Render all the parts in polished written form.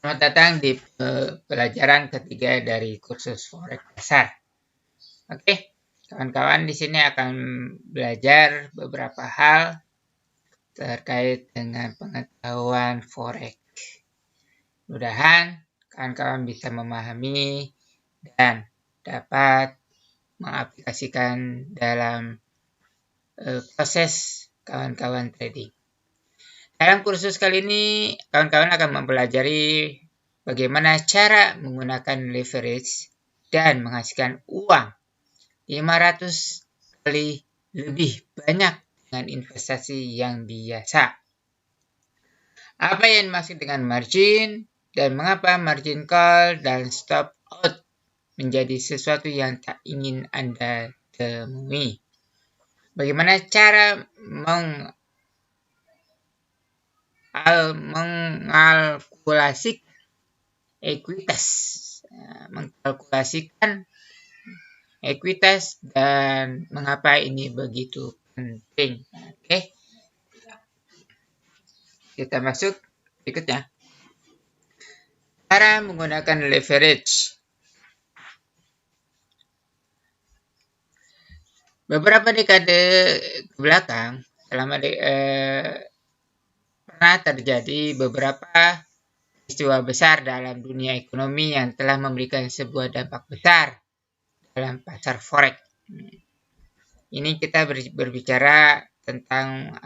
Selamat datang di pelajaran ketiga dari kursus Forex dasar. Oke, kawan-kawan di sini akan belajar beberapa hal terkait dengan pengetahuan Forex. Mudah-mudahan kawan-kawan bisa memahami dan dapat mengaplikasikan dalam proses kawan-kawan trading. Dalam kursus kali ini, kawan-kawan akan mempelajari bagaimana cara menggunakan leverage dan menghasilkan uang 500 kali lebih banyak dengan investasi yang biasa. Apa yang dimaksud dengan margin dan mengapa margin call dan stop out menjadi sesuatu yang tak ingin Anda temui. Bagaimana cara mengkalkulasikan ekuitas dan mengapa ini begitu penting. Oke. Kita masuk berikutnya. Cara menggunakan leverage. Beberapa dekade ke belakang pernah terjadi beberapa peristiwa besar dalam dunia ekonomi yang telah memberikan sebuah dampak besar dalam pasar forex. Ini kita berbicara tentang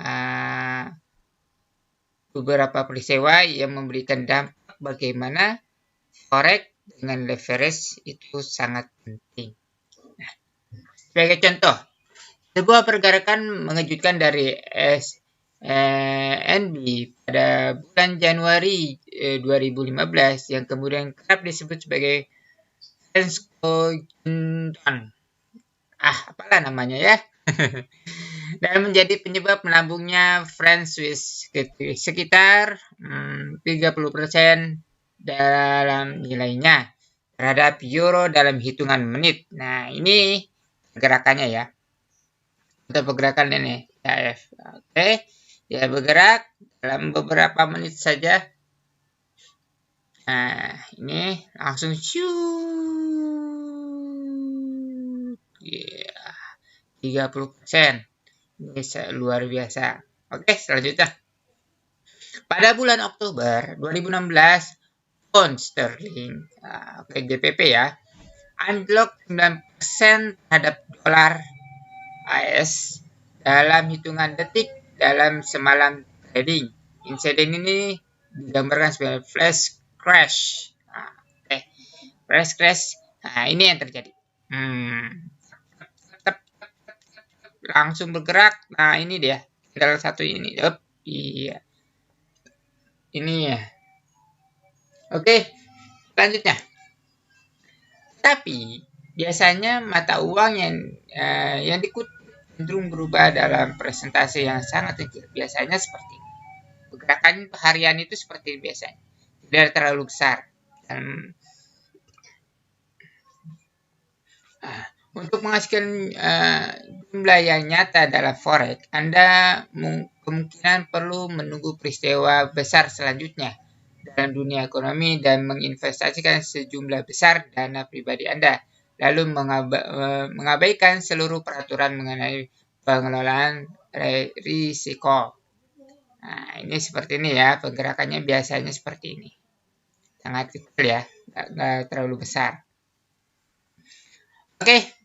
beberapa peristiwa yang memberikan dampak bagaimana forex dengan leverage itu sangat penting. Nah, sebagai contoh, sebuah pergerakan mengejutkan dari SNB pada bulan Januari 2015 yang kemudian kerap disebut sebagai French-Cojunton. Apalah namanya ya. Dan menjadi penyebab melambungnya franc Swiss sekitar 30% dalam nilainya terhadap euro dalam hitungan menit. Nah, ini pergerakannya ya. Untuk pergerakan ini CAF. Oke, dia bergerak dalam beberapa menit saja. Nah, ini langsung shoot. 30%. Ini luar biasa. Oke, selanjutnya. Pada bulan Oktober 2016, pound sterling, GBP ya, anjlok 9% terhadap dolar AS dalam hitungan detik dalam semalam trading. Insiden ini digambarkan sebagai flash crash. Flash crash. Nah, ini yang terjadi. Langsung bergerak. Nah, ini dia. Tinggal satu ini. Iya. Ini ya. Oke, selanjutnya. Tapi biasanya mata uang yang cenderung berubah dalam presentasi yang sangat kecil. Biasanya seperti ini. Pergerakan harian itu seperti biasanya. Tidak terlalu besar. Untuk menghasilkan jumlah yang nyata dalam forex, Anda kemungkinan perlu menunggu peristiwa besar selanjutnya dalam dunia ekonomi dan menginvestasikan sejumlah besar dana pribadi Anda, lalu mengabaikan seluruh peraturan mengenai pengelolaan risiko. Nah, ini seperti ini ya, pergerakannya biasanya seperti ini. Sangat kecil ya, nggak terlalu besar. Oke.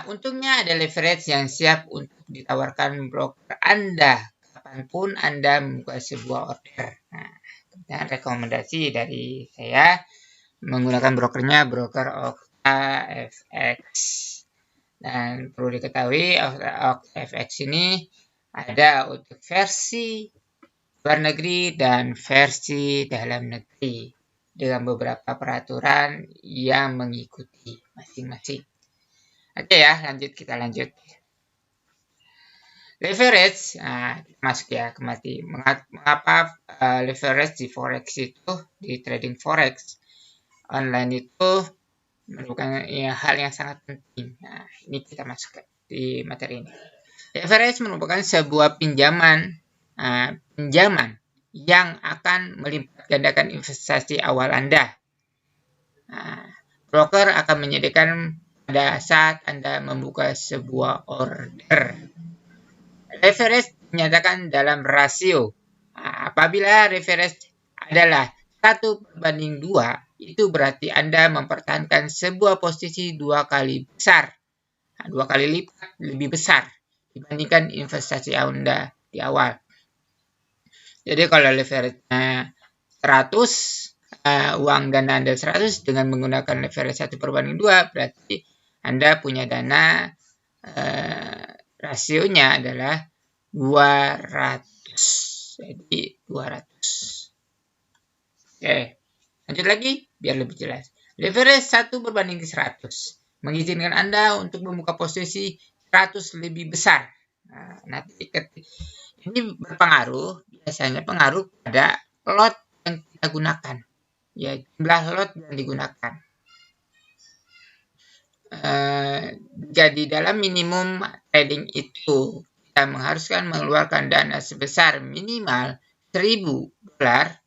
Untungnya ada leverage yang siap untuk ditawarkan broker Anda kapanpun Anda membuka sebuah order. Dan rekomendasi dari saya menggunakan brokernya broker OctaFX. Dan perlu diketahui OctaFX ini ada untuk versi luar negeri dan versi dalam negeri dengan beberapa peraturan yang mengikuti masing-masing. Oke ya, kita lanjut. Leverage, masuk ya kembali. Mengapa leverage di forex itu, di trading forex online itu merupakan hal yang sangat penting. Nah, ini kita masuk di materi ini. Leverage merupakan sebuah pinjaman yang akan melipat gandakan investasi awal Anda. Nah, broker akan menyediakan pada saat Anda membuka sebuah order. Leverage dinyatakan dalam rasio. Nah, apabila leverage adalah 1/2, itu berarti Anda mempertahankan sebuah posisi 2 kali besar. 2 kali lipat lebih besar dibandingkan investasi Anda di awal. Jadi kalau leverage-nya 100, uang dana Anda 100 dengan menggunakan leverage 1/2, berarti Anda punya dana rasionya adalah 200. Jadi 200. Oke, lanjut lagi biar lebih jelas. Leverage 1/100 mengizinkan Anda untuk membuka posisi 100 lebih besar. Nah, nanti ini berpengaruh, biasanya pengaruh pada lot yang kita gunakan. Ya, jumlah lot yang digunakan. Jadi dalam minimum trading itu kita mengharuskan mengeluarkan dana sebesar minimal $1.000,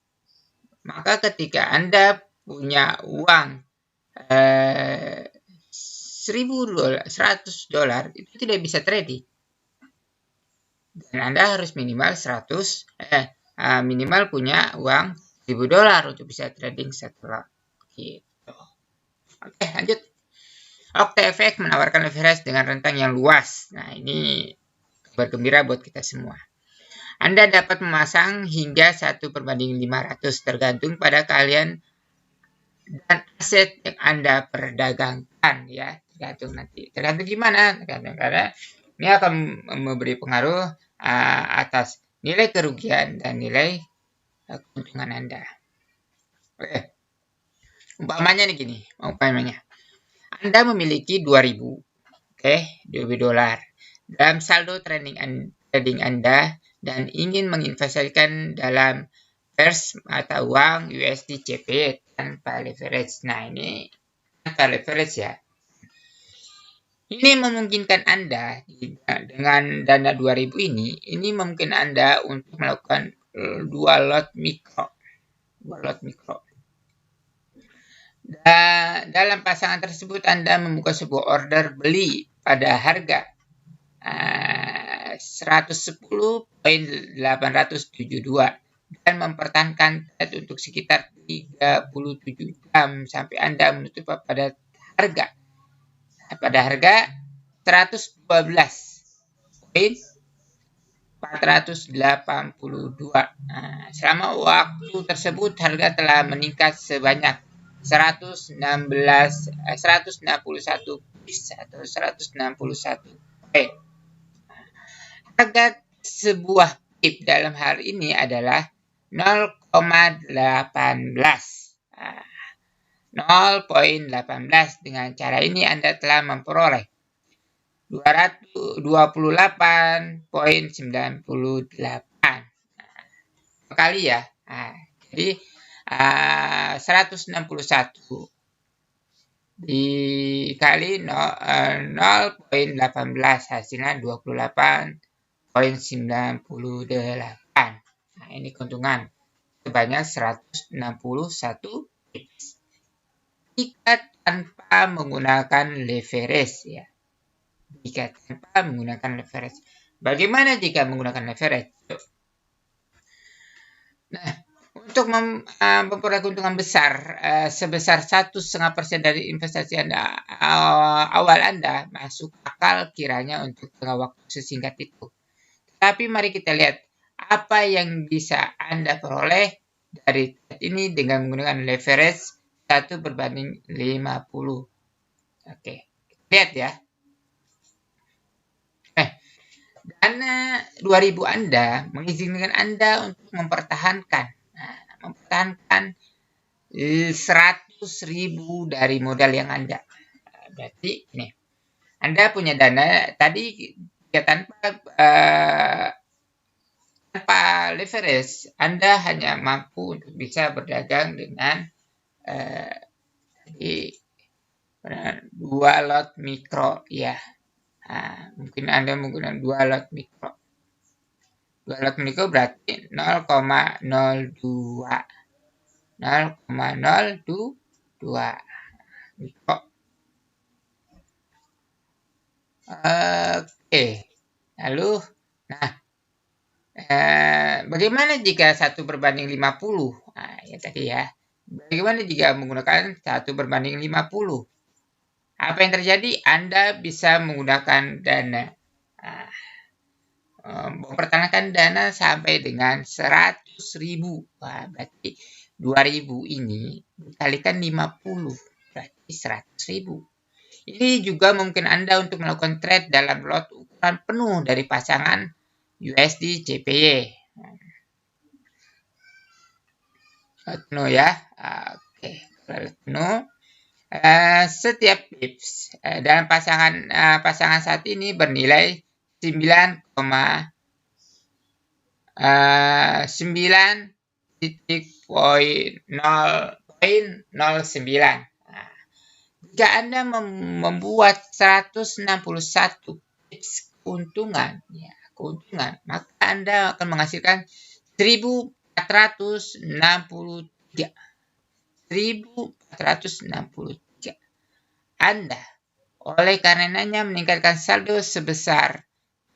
maka ketika Anda punya uang $100 itu tidak bisa trading, dan Anda harus minimal minimal punya uang $1.000 untuk bisa trading satu lot. Gitu. Oke, lanjut. OctaFX menawarkan leverage dengan rentang yang luas. Nah, ini kabar gembira buat kita semua. Anda dapat memasang hingga 1/500 tergantung pada kalian dan aset yang Anda perdagangkan, ya. Tergantung gimana? Karena ini akan memberi pengaruh atas nilai kerugian dan nilai keuntungan Anda. Oke. Umpamanya nih gini, Anda memiliki 2.000, $2.000 dalam saldo trading Anda dan ingin menginvestasikan dalam pers mata uang USD CP tanpa leverage. Nah, ini tanpa leverage ya. Ini memungkinkan Anda dengan dana 2.000 ini memungkinkan Anda untuk melakukan 2 lot mikro. Dalam pasangan tersebut Anda membuka sebuah order beli pada harga 110.872 dan mempertahankan trade untuk sekitar 37 jam sampai Anda menutup pada harga 112.482. Selama waktu tersebut harga telah meningkat sebanyak 161 pips atau 161. Harga sebuah pip dalam hal ini adalah 0,18. 0,18. Dengan cara ini Anda telah memperoleh 228.98 kali ya. Jadi 161 dikali 0,18 hasilnya 28.98. Nah, ini keuntungan sebanyak 161 pips. Jika tanpa menggunakan leverage ya. Bagaimana jika menggunakan leverage? Nah, untuk memperoleh keuntungan besar sebesar 1,5% dari investasi Anda awal Anda masuk akal kiranya untuk jangka waktu sesingkat itu. Tapi mari kita lihat apa yang bisa Anda peroleh dari ini dengan menggunakan leverage 1/50. Oke, lihat ya. Dana 2.000 Anda mengizinkan Anda untuk mempertahankan 100.000 dari modal yang Anda. Berarti ini Anda punya dana tadi ya, tanpa leverage Anda hanya mampu untuk bisa berdagang dengan 2 lot mikro ya. Mungkin Anda menggunakan 2 lot mikro. 2 lot menika berarti 0,02. 0,02. Oke. Lalu, nah, bagaimana jika 1/50? Nah, ya tadi ya. Bagaimana jika menggunakan 1/50? Apa yang terjadi? Anda bisa menggunakan dana. Mempertahankan dana sampai dengan 100.000. Wah, berarti 2.000 ini dikalikan 50. Berarti 100.000. Ini juga mungkin Anda untuk melakukan trade dalam lot ukuran penuh dari pasangan USD JPY. Penuh ya. Oke, kalau penuh. Setiap pips dalam pasangan saat ini bernilai 9,9.009. Jika Anda membuat 161 pips keuntungan, maka Anda akan menghasilkan 1.463. 1.463. Anda oleh karenanya meningkatkan saldo sebesar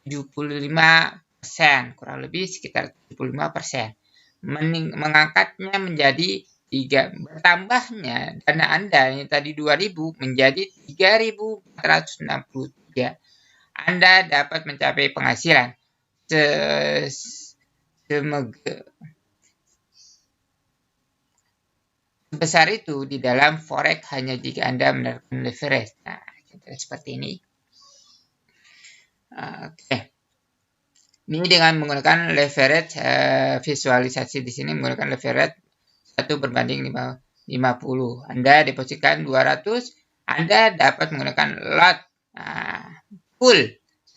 75%, kurang lebih sekitar 75%. Mengangkatnya menjadi 3. Bertambahnya dana Anda yang tadi 2.000 menjadi 3.463. Anda dapat mencapai penghasilan sebesar itu di dalam forex hanya jika Anda menerapkan leverage. Nah, seperti ini. Oke. Ini dengan menggunakan leverage, visualisasi di sini menggunakan leverage 1/50. Anda depositkan 200, Anda dapat menggunakan lot full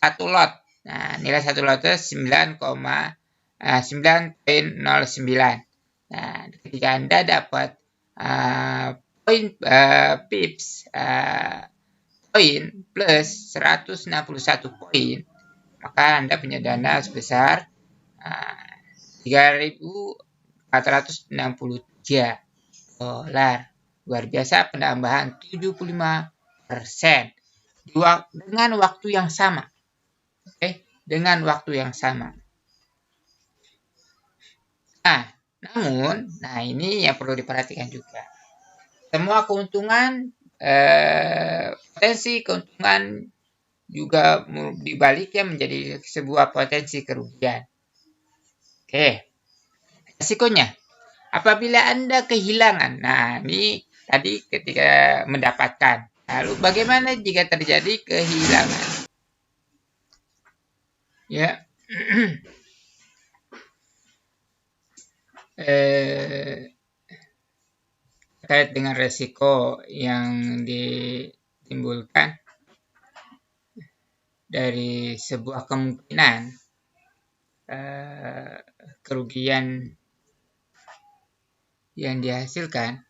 1 lot. Nah, nilai 1 lotnya 9,09. Nah, ketika Anda dapat pips poin plus 161 poin, maka Anda punya dana sebesar 3.463 dolar. Luar biasa, penambahan 75% dengan waktu yang sama. Oke, dengan waktu yang sama. Namun, ini yang perlu diperhatikan juga. Semua keuntungan, potensi keuntungan juga dibaliknya menjadi sebuah potensi kerugian. Oke, resikonya. Apabila Anda kehilangan, ini tadi ketika mendapatkan. Lalu bagaimana jika terjadi kehilangan? Ya. Terkait dengan resiko yang ditimbulkan dari sebuah kemungkinan kerugian yang dihasilkan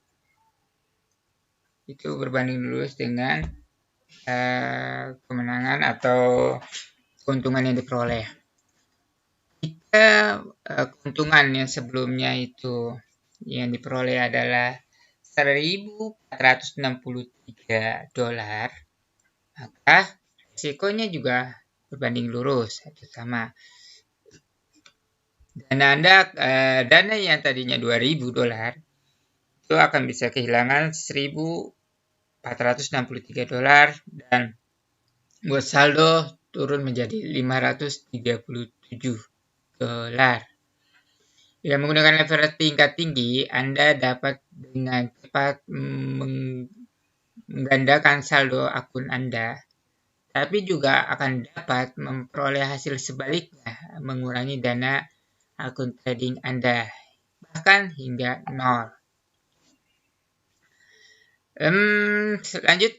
itu berbanding lurus dengan kemenangan atau keuntungan yang diperoleh. Jika keuntungan yang sebelumnya itu yang diperoleh adalah 1.463 dolar, maka risikonya juga berbanding lurus atau sama. Dana yang tadinya 2.000 dolar itu akan bisa kehilangan 1.463 dolar dan buat saldo turun menjadi 537 dolar. Dengan menggunakan leverage tingkat tinggi, Anda dapat dengan cepat menggandakan saldo akun Anda, tapi juga akan dapat memperoleh hasil sebaliknya, mengurangi dana akun trading Anda, bahkan hingga 0. Lanjut.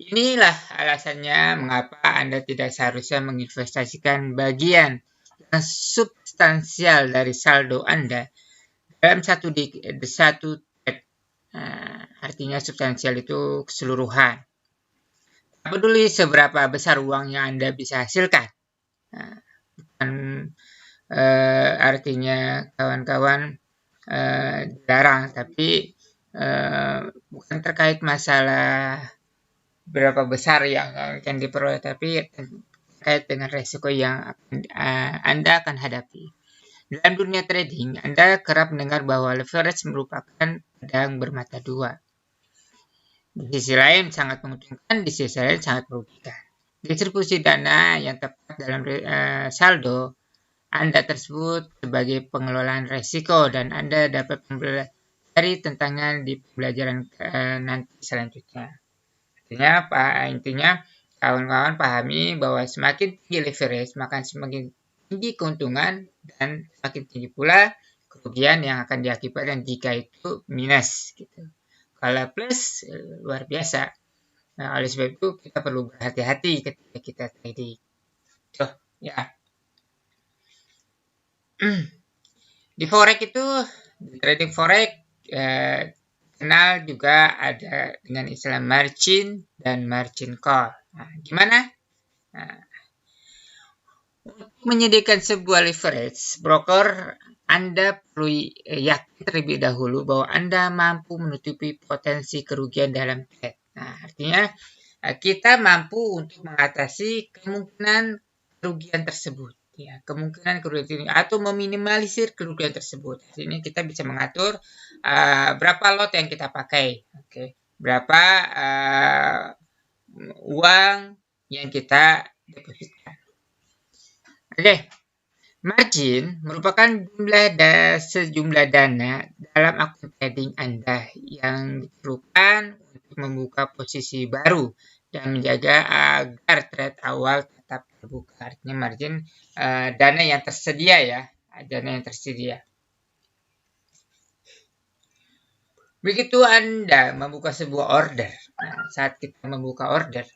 Inilah alasannya mengapa Anda tidak seharusnya menginvestasikan bagian yang substansial dari saldo Anda dalam satu trade. Artinya substansial itu keseluruhan. Tak peduli seberapa besar uang yang Anda bisa hasilkan. bukan artinya kawan-kawan dilarang, tapi bukan terkait masalah berapa besar yang akan diperoleh, tapi terkait dengan resiko yang Anda akan hadapi. Dalam dunia trading, Anda kerap mendengar bahwa leverage merupakan pedang bermata dua. Di sisi lain sangat menguntungkan, di sisi lain sangat merugikan. Distribusi dana yang tepat dalam saldo Anda tersebut sebagai pengelolaan resiko, dan Anda dapat mempelajari tentangnya di pembelajaran nanti selanjutnya. Artinya apa? Intinya kawan-kawan pahami bahwa semakin tinggi leverage, maka semakin tinggi keuntungan dan semakin tinggi pula kerugian yang akan diakibatkan jika itu minus gitu. Kalau plus luar biasa. Nah, oleh sebab itu kita perlu berhati-hati ketika kita trading. Tuh, ya. Di forex itu, di trading forex kenal juga ada dengan istilah margin dan margin call. Nah, gimana? Nah, untuk menyediakan sebuah leverage, broker Anda perlu yakin terlebih dahulu bahwa Anda mampu menutupi potensi kerugian dalam trade. Nah, artinya kita mampu untuk mengatasi kemungkinan kerugian tersebut. Ya, kemungkinan kerugian atau meminimalisir kerugian tersebut. Di sini kita bisa mengatur berapa lot yang kita pakai, berapa uang yang kita depositkan. Margin merupakan sejumlah dana dalam akun trading Anda yang diperlukan untuk membuka posisi baru dan menjaga agar trade awal tetap terbuka. Artinya margin dana yang tersedia ya, dana yang tersedia. Begitu Anda membuka sebuah order, saat kita membuka order,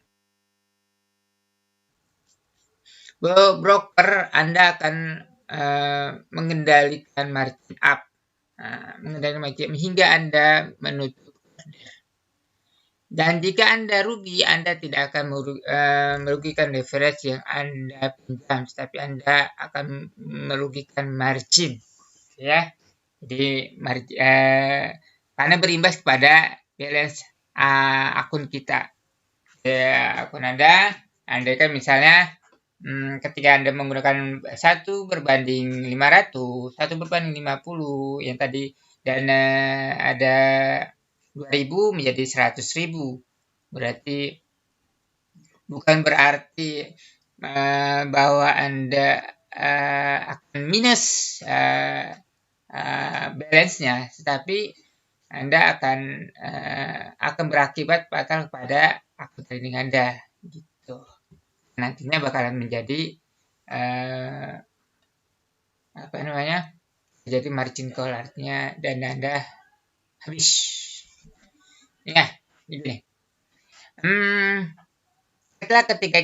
broker Anda akan mengendalikan margin up, mengendalikan margin hingga Anda menutup order. Dan jika Anda rugi, Anda tidak akan merugikan leverage yang Anda pinjam, tapi Anda akan merugikan margin, ya. Jadi karena berimbas kepada balance akun kita. Akun Anda kan misalnya ketika Anda menggunakan 1 berbanding 500, 1 berbanding 50, yang tadi dana ada 2.000 menjadi 100.000. Berarti bukan berarti bahwa Anda akan minus balance-nya, tetapi Anda akan berakibat fatal pada akun trading Anda gitu. Nantinya bakalan menjadi jadi margin call, artinya dana Anda habis. Ya, gini. Setelah ketika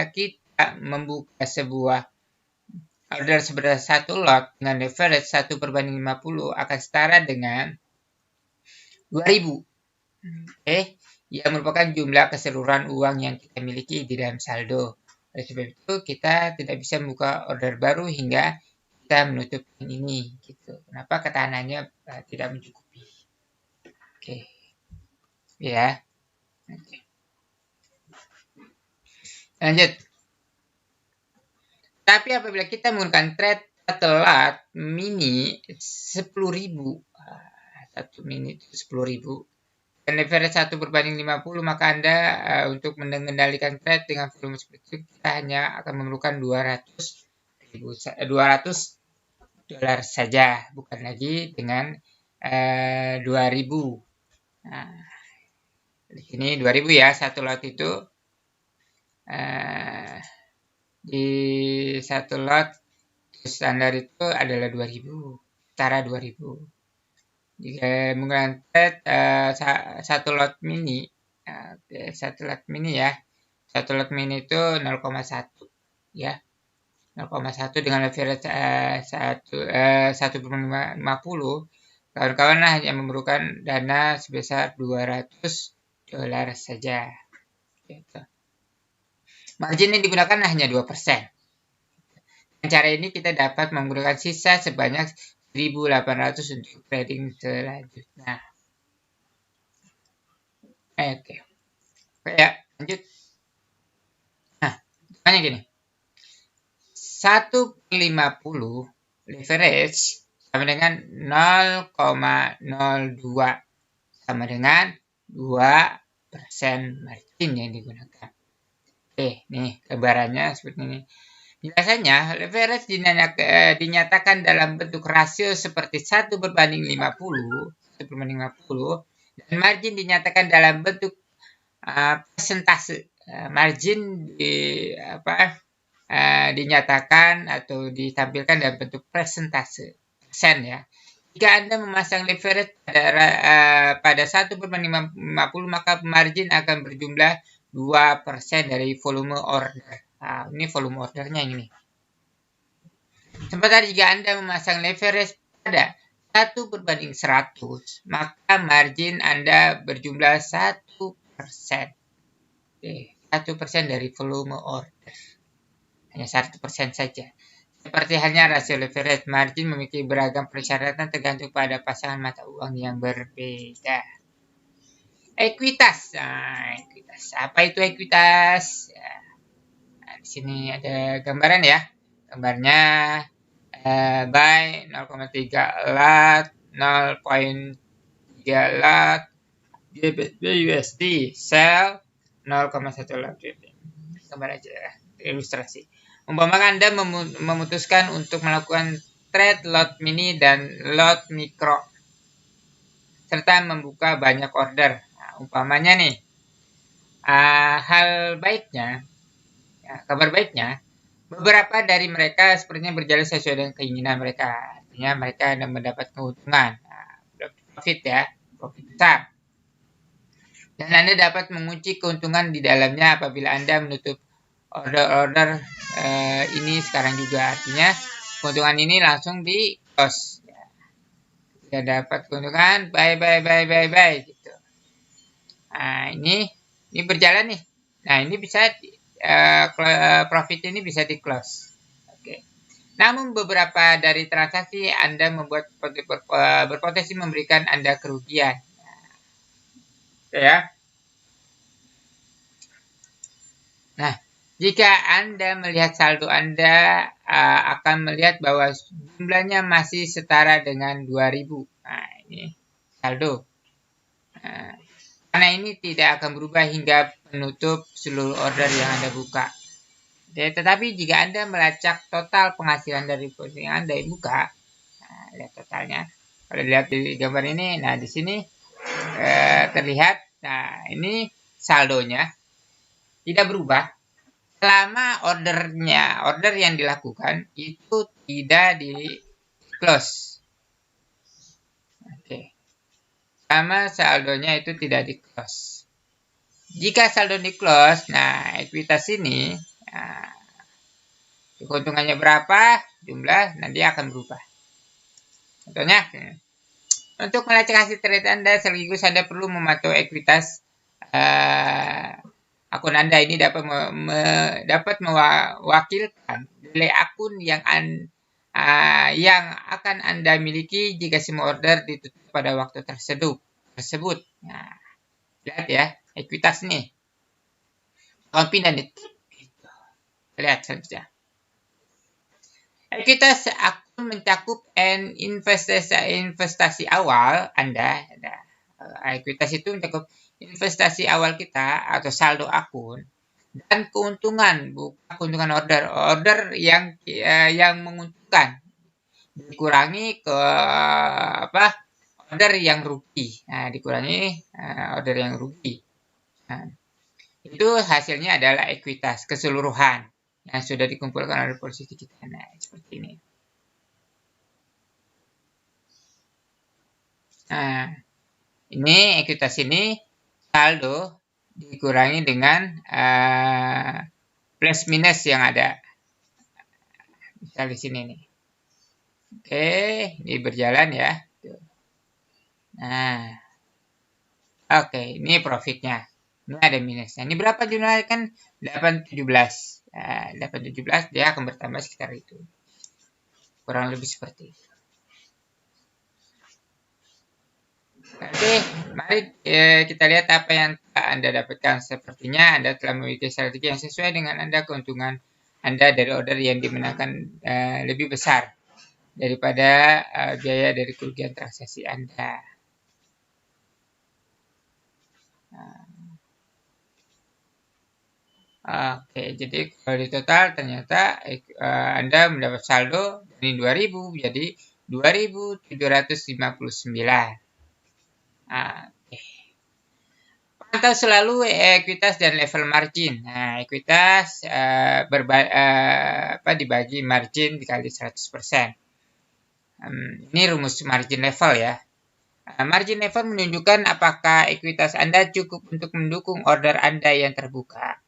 kita membuka sebuah order sebesar 1 lot dengan leverage 1 berbanding 50 akan setara dengan 2.000. Yang merupakan jumlah keseluruhan uang yang kita miliki di dalam saldo. Oleh sebab itu kita tidak bisa membuka order baru hingga kita menutup ini gitu. Kenapa? Ketahanannya tidak mencukupi. Ya. Lanjut. Tapi apabila kita menggunakan trade telat mini 10.000, satu mini itu 10.000, dan leverage 1 berbanding 50, maka Anda untuk mengendalikan trade dengan volume seperti itu, kita hanya akan memerlukan $200 saja, bukan lagi dengan 2.000. Nah, di sini 2.000 ya, satu lot itu di satu lot standar itu adalah 2.000, setara 2.000. Jika menggunakan trade satu lot mini, satu lot mini itu 0,1 ya, 0,1 dengan leverage 1/50, kawan-kawan hanya memerlukan dana sebesar $200 saja. Gitu. Margin yang digunakan hanya 2%. Dengan cara ini kita dapat menggunakan sisa sebanyak 1.800 untuk trading selanjutnya. Oke. Ya, lanjut. Nah, tanya gini. 1/50 leverage sama dengan 0,02 sama dengan 2% margin yang digunakan. Oke, nih gambarannya seperti ini. Biasanya leverage dinyatakan dalam bentuk rasio seperti 1/50, dan margin dinyatakan dalam bentuk persentase. Margin dinyatakan atau ditampilkan dalam bentuk persentase, persen ya. Jika Anda memasang leverage pada 1/50, maka margin akan berjumlah 2% dari volume order. Nah, ini volume ordernya ini. Sementara jika Anda memasang leverage pada 1/100, maka margin Anda berjumlah 1%. 1% dari volume order. Hanya 1% saja. Seperti halnya rasio leverage, margin memiliki beragam persyaratan tergantung pada pasangan mata uang yang berbeda. Ekuitas. Nah, ekuitas. Apa itu ekuitas? Nah, di sini ada gambaran ya. Gambarnya buy 0,3 lot, 0,3 lot USD, sell 0,1 lot USD. Gambar aja ya, ilustrasi. Umpama Anda memutuskan untuk melakukan trade lot mini dan lot mikro serta membuka banyak order. Nah, umpamanya nih, hal baiknya, ya, kabar baiknya, beberapa dari mereka sepertinya berjalan sesuai dengan keinginan mereka. Artinya mereka mendapat keuntungan, profit ya, profit besar. Dan Anda dapat mengunci keuntungan di dalamnya apabila Anda menutup order-order ini sekarang juga. Artinya keuntungan ini langsung di close. Ya, dapat keuntungan, bye gitu. Nah, ini berjalan nih. Nah, ini bisa profit ini bisa di close. Oke. Namun beberapa dari transaksi Anda membuat berpotensi memberikan Anda kerugian. Ya. Nah, jika Anda melihat saldo Anda akan melihat bahwa jumlahnya masih setara dengan 2.000. Nah, ini saldo. Nah, karena ini tidak akan berubah hingga penutup seluruh order yang Anda buka. Tetapi jika Anda melacak total penghasilan dari posisi yang Anda buka, nah, lihat totalnya. Kalau dilihat di gambar ini, nah di sini terlihat, nah ini saldonya tidak berubah selama order yang dilakukan itu tidak di close. Oke. Sama saldonya itu tidak di close. Jika saldo di close, nah ekuitas ini, nah, keuntungannya berapa, jumlah, nanti akan berubah. Contohnya, untuk melacak hasil trade Anda, sekaligus Anda perlu memantau ekuitas akun Anda. Ini dapat mewakilkan nilai akun yang akan Anda miliki jika semua order ditutup pada waktu tersebut. Nah, lihat ya, ekuitas nih. Kalau pindah nih, lihat saja. Ekuitas akun mencakup investasi awal Anda. Ekuitas itu mencakup investasi awal kita atau saldo akun dan keuntungan, bukan keuntungan order yang menguntungkan dikurangi ke order yang rugi. Nah, dikurangi order yang rugi. Nah, itu hasilnya adalah ekuitas keseluruhan yang sudah dikumpulkan oleh posisi kita. Nah, seperti ini. Nah, ini ekuitas ini saldo dikurangi dengan plus minus yang ada. Misal di sini nih. Oke, ini berjalan ya. Nah, oke, ini profitnya. Ini ada minusnya. Ini berapa jumlahnya kan? 817. 817 dia akan bertambah sekitar itu. Kurang lebih seperti itu. Oke, mari kita lihat apa yang Anda dapatkan. Sepertinya Anda telah memiliki strategi yang sesuai dengan Anda. Keuntungan Anda dari order yang dimenangkan lebih besar daripada biaya dari kerugian transaksi Anda. Oke, jadi kalau di total ternyata Anda mendapat saldo dari 2000 jadi 2759. Oke. Pantau selalu ekuitas dan level margin. Nah, ekuitas dibagi margin dikali 100%. Ini rumus margin level ya. Margin level menunjukkan apakah ekuitas Anda cukup untuk mendukung order Anda yang terbuka.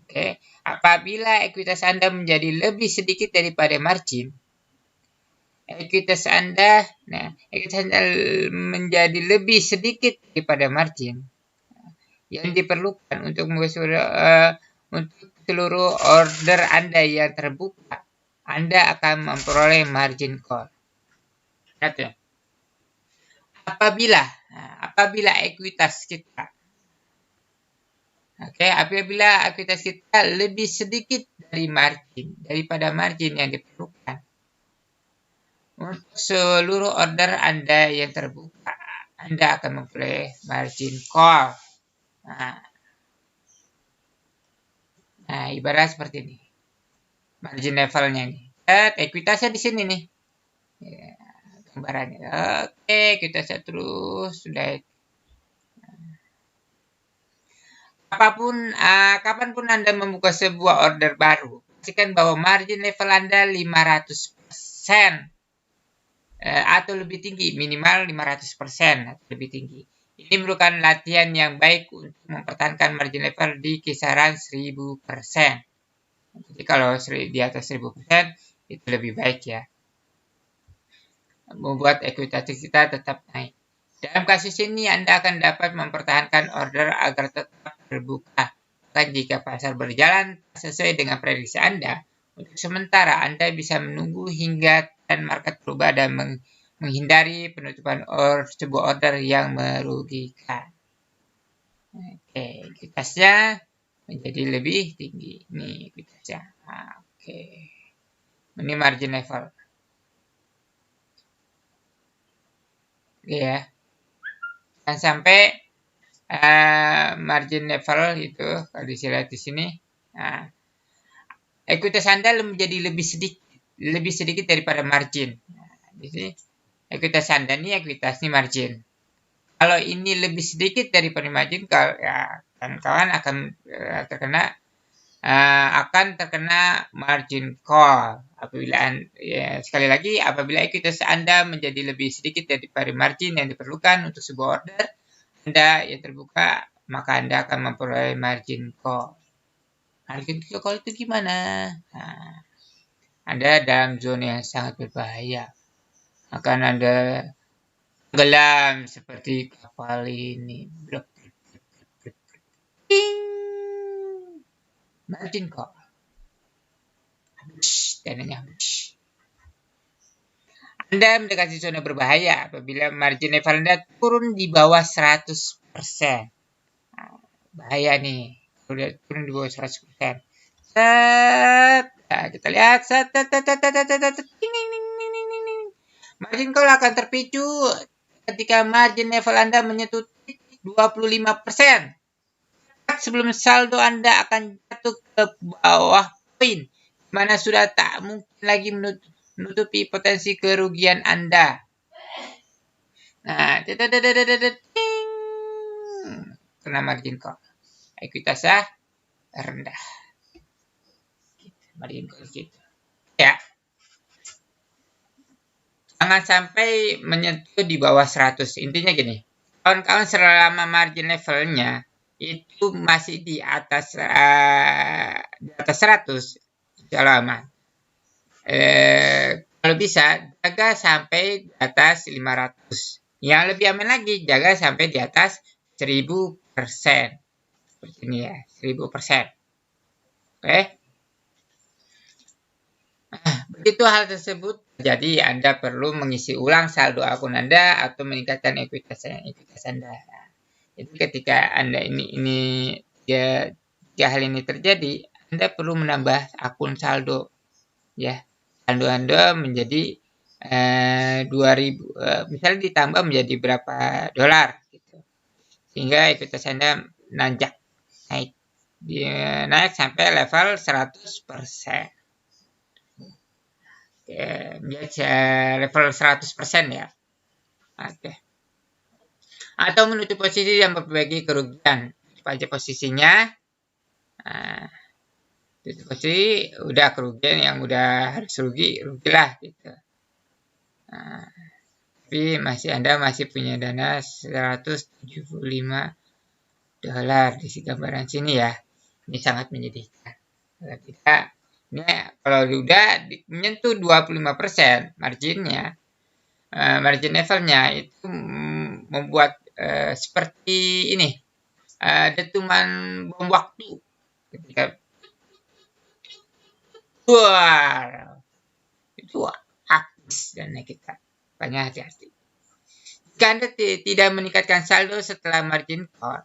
Oke, apabila ekuitas Anda menjadi lebih sedikit daripada margin, ekuitas Anda menjadi lebih sedikit daripada margin yang diperlukan untuk seluruh order Anda yang terbuka, Anda akan memperoleh margin call. Lihat ya. Apabila ekuitas kita apabila ekuitas kita lebih sedikit daripada margin yang diperlukan untuk seluruh order Anda yang terbuka, Anda akan memperoleh margin call. Nah, ibarat seperti ini. Margin levelnya nih. Ekuitasnya di sini nih. Ya, gambarannya. Oke, kita terus sudah. Kapanpun Anda membuka sebuah order baru, pastikan bahwa margin level Anda 500% atau lebih tinggi, minimal 500% atau lebih tinggi. Ini merupakan latihan yang baik untuk mempertahankan margin level di kisaran 1000%. Jadi kalau di atas 1000% itu lebih baik ya. Membuat ekuitas kita tetap naik. Dalam kasus ini Anda akan dapat mempertahankan order agar tetap terbuka. Bahkan jika pasar berjalan sesuai dengan prediksi Anda, untuk sementara Anda bisa menunggu hingga tren market berubah dan menghindari penutupan sebuah order yang merugikan. Oke, ekuitasnya menjadi lebih tinggi. Ini ekuitasnya. Oke. Ini margin level. Oke ya. Jangan sampai margin level itu kalau dilihat di sini. Nah, ekuitas Anda menjadi lebih sedikit daripada margin. Nah, di sini ekuitas Anda ini ekuitas ini margin. Kalau ini lebih sedikit daripada margin, kawan-kawan akan terkena margin call. Sekali lagi, apabila ekuitas Anda menjadi lebih sedikit daripada margin yang diperlukan untuk sebuah order Anda yang terbuka, maka Anda akan memperoleh margin call. Margin call itu gimana? Nah, Anda dalam zona yang sangat berbahaya. Akan Anda tenggelam seperti kapal ini. Margin call. Dananya Anda mendekati zona berbahaya apabila margin level Anda turun di bawah 100%. Bahaya nih. Udah turun di bawah 100%. Kita lihat. Margin call akan terpicu ketika margin level Anda menyentuh 25%. Sebelum saldo Anda akan jatuh ke bawah poin, mana sudah tak mungkin lagi menutupi potensi kerugian Anda. Nah, kena margin call. Ekuitasnya rendah. Margin call gitu. Ya. Jangan sampai menyentuh di bawah 100. Intinya gini. Kawan-kawan selama margin levelnya itu masih di atas 100 kalau aman. Kalau bisa jaga sampai di atas 500. Yang lebih aman lagi jaga sampai di atas 1000%. Seperti ini ya, 1000%. Oke. Begitu hal tersebut jadi Anda perlu mengisi ulang saldo akun Anda atau meningkatkan ekuitas Anda. Jadi ketika Anda ini ya, hal ini terjadi, Anda perlu menambah akun saldo, ya. Saldo Anda menjadi 2000, misalnya ditambah menjadi berapa dolar, gitu. Sehingga ekuitas Anda naik sampai level 100%. Level 100% ya. Oke. Atau menutup posisi dan memperbaiki kerugian. Aja posisinya. Nah, tutup posisi udah kerugian yang udah harus rugilah gitu. Nah, tapi Anda masih punya dana 175 dolar di gambaran sini ya. Ini sangat menyedihkan. Kalau tidak, kalau udah menyentuh 25% marginnya, margin levelnya itu membuat seperti ini, dentuman bom waktu ketika itu habis dana kita. Makanya hati-hati. Jika Anda tidak meningkatkan saldo setelah margin call,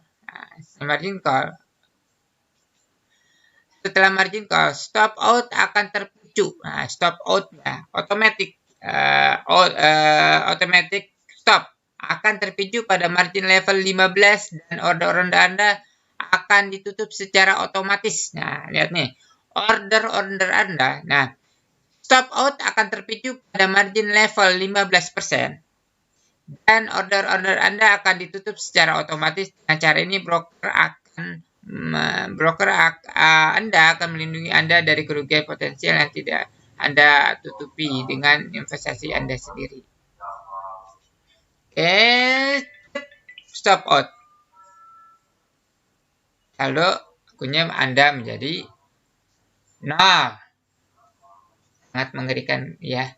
stop out akan terpicu. Nah, stop out ya, automatic stop akan terpicu pada margin level 15 dan order Anda akan ditutup secara otomatis. Nah, lihat nih, order Anda. Nah, stop out akan terpicu pada margin level 15%. Dan order Anda akan ditutup secara otomatis. Dengan cara ini Anda akan melindungi Anda dari kerugian potensial yang tidak Anda tutupi dengan investasi Anda sendiri. Stop out. Saldo akunnya Anda menjadi 0. Sangat mengerikan ya.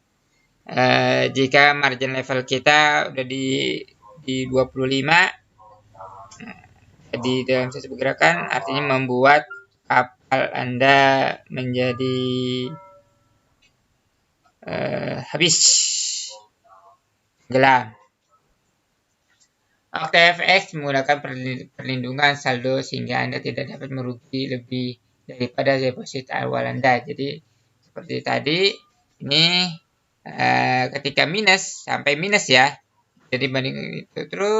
Jika margin level kita udah di 25, di dalam satu pergerakan artinya membuat kapal Anda menjadi habis, gelam. OKFX menggunakan perlindungan saldo sehingga Anda tidak dapat merugi lebih daripada deposit awal Anda. Jadi seperti tadi ini ketika minus sampai minus ya. Jadi banding itu terus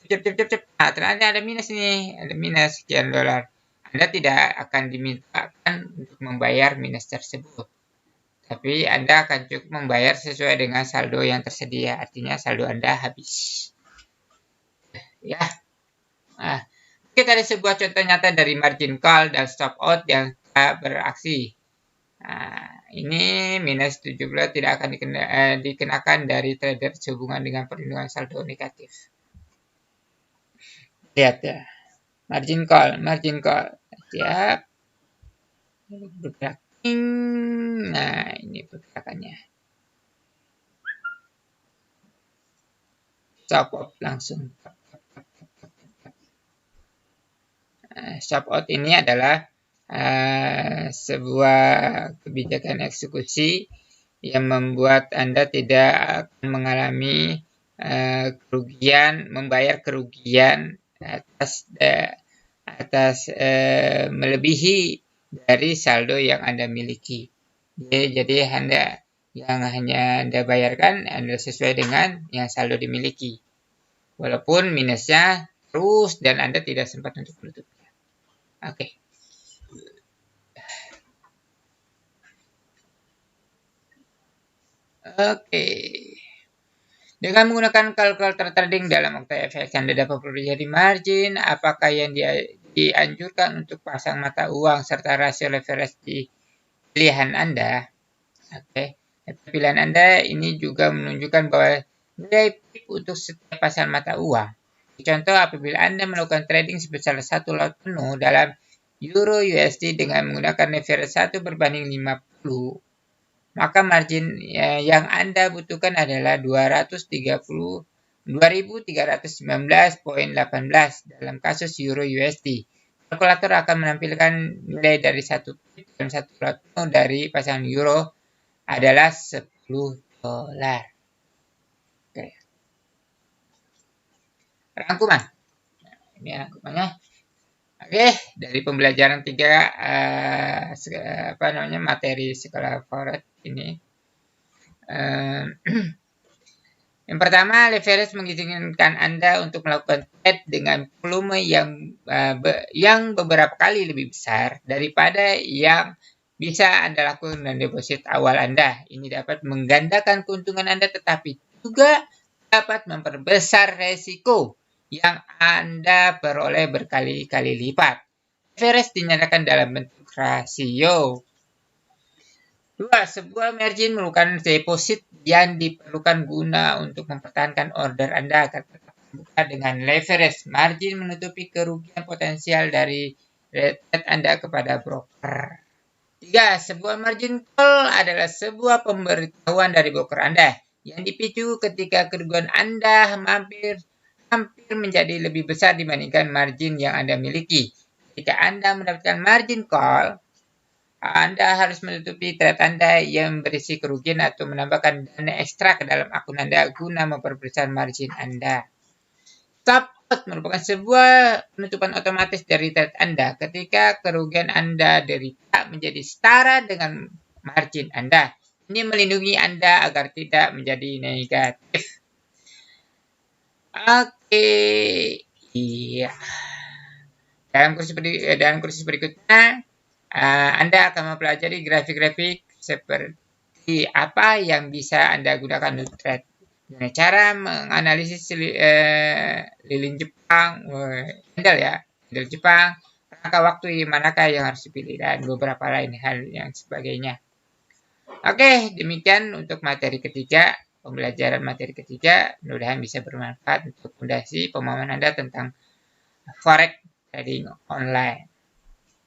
cep. Nah, ternyata ada minus nih, ada minus sekian dolar. Anda tidak akan dimintakan untuk membayar minus tersebut. Tapi Anda akan cukup membayar sesuai dengan saldo yang tersedia. Artinya saldo Anda habis. Ya. Nah, kita ada sebuah contoh nyata dari margin call dan stop out yang beraksi. Nah, ini minus 17 tidak akan dikenakan dari trader sehubungan dengan perlindungan saldo negatif. Lihat ya. Margin call. Siap. Bergerak. Nah, ini pergerakannya. Stop out langsung. Stop out ini adalah sebuah kebijakan eksekusi yang membuat Anda tidak akan mengalami membayar kerugian atas melebihi dari saldo yang Anda miliki. Jadi Anda yang hanya Anda bayarkan Anda sesuai dengan yang saldo dimiliki. Walaupun minusnya terus dan Anda tidak sempat untuk menutupnya. Oke. Dengan menggunakan kalkulator trading dalam OKFX Anda dapat bekerja di margin, apakah yang dianjurkan untuk pasang mata uang serta rasio leverage di pilihan Anda. Pilihan Anda ini juga menunjukkan bahwa nilai PIP untuk setiap pasang mata uang. Contoh, apabila Anda melakukan trading sebesar 1 lot penuh dalam Euro USD dengan menggunakan leverage 1/50, maka margin yang Anda butuhkan adalah 2.319.18 dalam kasus Euro USD. Kalkulator akan menampilkan nilai dari 1 pip dalam satu lot penuh dari pasangan euro adalah $10. Oke. Rangkuman. Ini rangkumannya. Oke, dari pembelajaran 3 materi sekolah forex ini. Yang pertama, leverage mengizinkan Anda untuk melakukan trade dengan volume yang beberapa kali lebih besar daripada yang bisa Anda lakukan dengan deposit awal Anda. Ini dapat menggandakan keuntungan Anda, tetapi juga dapat memperbesar resiko yang Anda peroleh berkali-kali lipat. Leverage dinyatakan dalam bentuk rasio. 2. Sebuah margin merupakan deposit yang diperlukan guna untuk mempertahankan order Anda agar tetap terbuka dengan leverage. Margin menutupi kerugian potensial dari trade Anda kepada broker. 3. Sebuah margin call adalah sebuah pemberitahuan dari broker Anda yang dipicu ketika kerugian Anda hampir menjadi lebih besar dibandingkan margin yang Anda miliki. Ketika Anda mendapatkan margin call, Anda harus menutupi trade Anda yang berisi kerugian atau menambahkan dana ekstra ke dalam akun Anda guna memperbesar margin Anda. Stop loss merupakan sebuah penutupan otomatis dari trade Anda ketika kerugian Anda derita menjadi setara dengan margin Anda. Ini melindungi Anda agar tidak menjadi negatif. Oke, iya. Dalam kursus berikutnya, Anda akan mempelajari grafik-grafik seperti apa yang bisa Anda gunakan untuk trade. Cara menganalisis lilin Jepang, candle Jepang, rangka waktu manakah yang harus dipilih, dan beberapa lain hal yang sebagainya. Oke, demikian untuk materi ketiga, pembelajaran materi ketiga. Mudah-mudahan bisa bermanfaat untuk fondasi pemahaman Anda tentang forex trading online.